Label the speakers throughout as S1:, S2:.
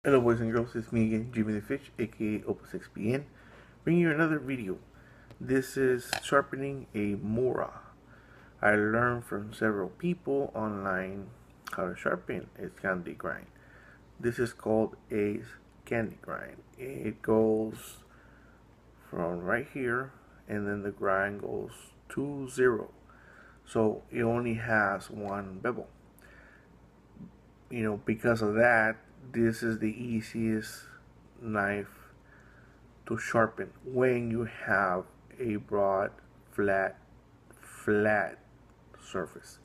S1: Hello boys and girls, it's me again, Jimmy the Fish, aka Opus XPN, bringing you another video. This is sharpening a Mora. I learned from several people online how to sharpen a scandi grind. This is called a scandi grind. It goes from right here and then the grind goes to 0. So it only has one bevel. Because of that, this is the easiest knife to sharpen when you have a broad, flat surface.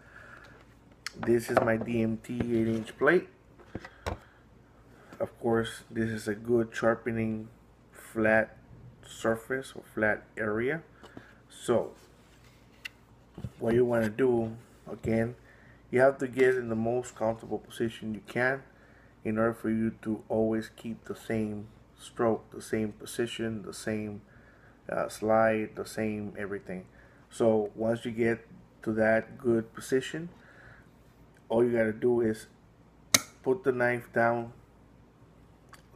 S1: This is my DMT 8-inch plate. Of course, this is a good sharpening flat surface or flat area. So, what you want to do, again, you have to get in the most comfortable position you can in order for you to always keep the same stroke, the same position, the same slide, the same everything. So once you get to that good position, all you got to do is put the knife down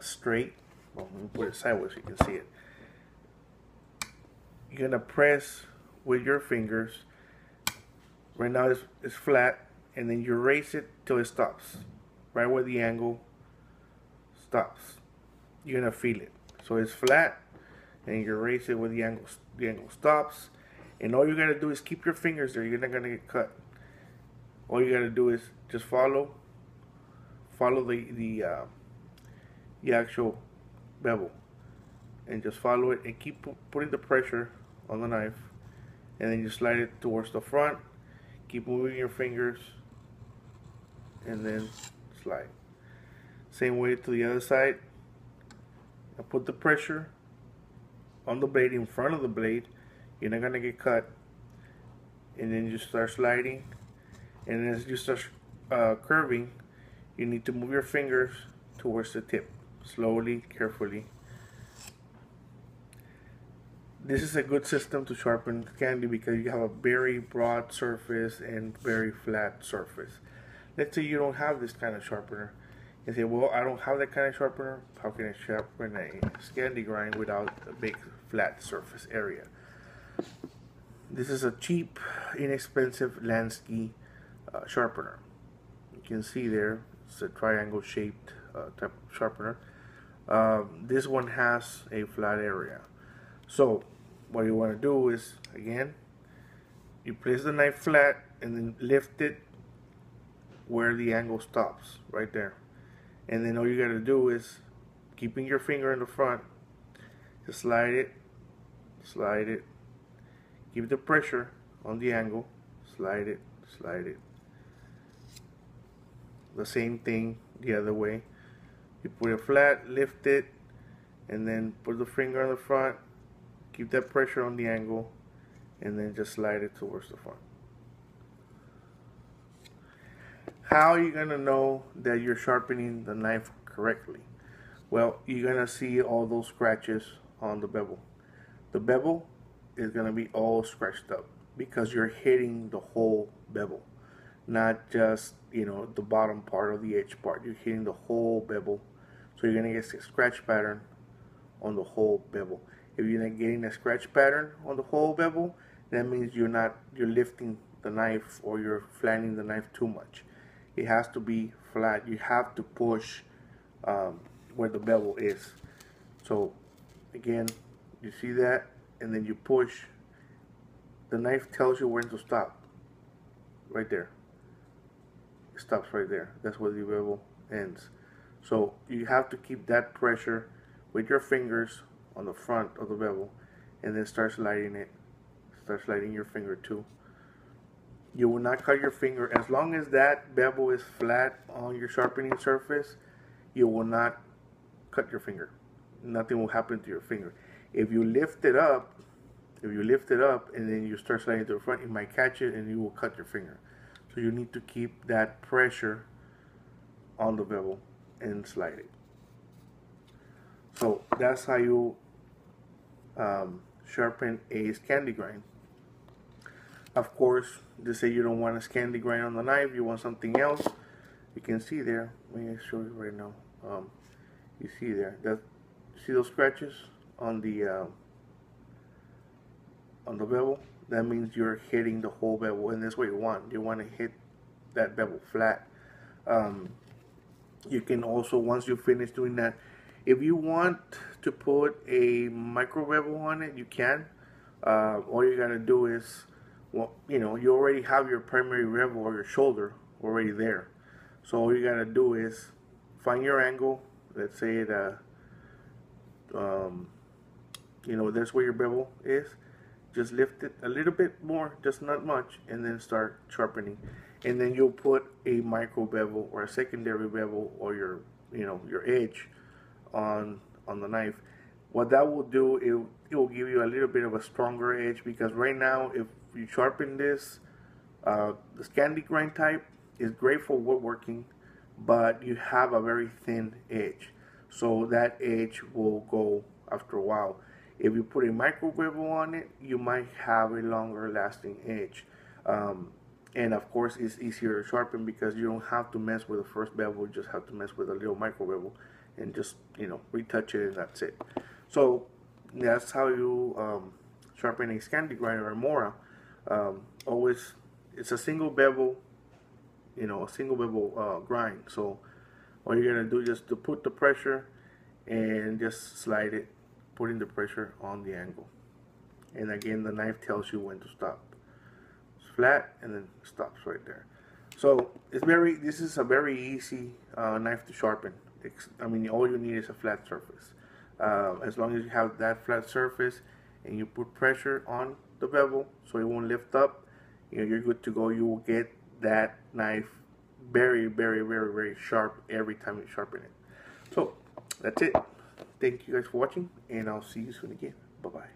S1: straight. Well, let me put it sideways so you can see it. You're going to press with your fingers. Right now it's flat, and then you raise it till it stops. Right where the angle stops. You're gonna feel it. So it's flat, and you raise it where the angle stops. And all you gotta do is keep your fingers there. You're not gonna get cut. All you gotta do is just follow the actual bevel, and just follow it, and keep putting the pressure on the knife, and then you slide it towards the front. Keep moving your fingers, and then slide. Same way to the other side. I put the pressure on the blade, in front of the blade. You're not gonna get cut. And then you start sliding, and as you start curving, you need to move your fingers towards the tip, slowly, carefully. This is a good system to sharpen scandi because you have a very broad surface and very flat surface. Let's say you don't have this kind of sharpener. You say, well, I don't have that kind of sharpener. How can I sharpen a scandi grind without a big flat surface area? This is a cheap, inexpensive Lansky sharpener. You can see there, it's a triangle shaped type of sharpener. This one has a flat area. So what you want to do is, again, you place the knife flat and then lift it where the angle stops, right there. And then all you got to do is, keeping your finger in the front, just slide it, keep the pressure on the angle, slide it. The same thing the other way. You put it flat, lift it, and then put the finger on the front, keep that pressure on the angle, and then just slide it towards the front. How are you going to know that you're sharpening the knife correctly? Well, you're going to see all those scratches on the bevel. The bevel is going to be all scratched up because you're hitting the whole bevel, not just, the bottom part or the edge part. You're hitting the whole bevel. So you're going to get a scratch pattern on the whole bevel. If you're not getting a scratch pattern on the whole bevel, that means you're lifting the knife, or you're flattening the knife too much. It has to be flat. You have to push where the bevel is. So again, you see that, and then you push. The knife tells you when to stop. Right there. It stops right there. That's where the bevel ends. So you have to keep that pressure with your fingers on the front of the bevel, and then start sliding it. Start sliding your finger too. You will not cut your finger. As long as that bevel is flat on your sharpening surface, you will not cut your finger. Nothing will happen to your finger. If you lift it up, and then you start sliding to the front, you might catch it and you will cut your finger. So you need to keep that pressure on the bevel and slide it. So that's how you sharpen a scandi grind. Of course, just say you don't want a scandi grind on the knife, you want something else. You can see there, let me show you right now. You see there, see those scratches on the bevel? That means you're hitting the whole bevel, and that's what you want. You want to hit that bevel flat. You can also, once you finish doing that, if you want to put a micro bevel on it, you can. All you gotta do is, well, you know, you already have your primary bevel or your shoulder already there. So all you gotta do is find your angle. Let's say it, you know, that's where your bevel is. Just lift it a little bit more, just not much, and then start sharpening. And then you'll put a micro bevel or a secondary bevel or your, you know, your edge on the knife. What that will do, it will give you a little bit of a stronger edge, because right now, if you sharpen this, the scandi grind type is great for woodworking, but you have a very thin edge, so that edge will go after a while. If you put a micro bevel on it, you might have a longer lasting edge. And of course, it's easier to sharpen because you don't have to mess with the first bevel. You just have to mess with a little micro bevel and just, you know, retouch it, and that's it. So that's how you sharpen a scandi grinder or Mora. Always, it's a single bevel, you know, a single bevel grind. So all you're gonna do is just to put the pressure and just slide it, putting the pressure on the angle. And again, the knife tells you when to stop. It's flat and then stops right there. So this is a very easy knife to sharpen. I mean, all you need is a flat surface. As long as you have that flat surface and you put pressure on the bevel so it won't lift up, you know, you're good to go. You will get that knife very, very, very, very sharp every time you sharpen it. So that's it. Thank you guys for watching, and I'll see you soon again. Bye-bye.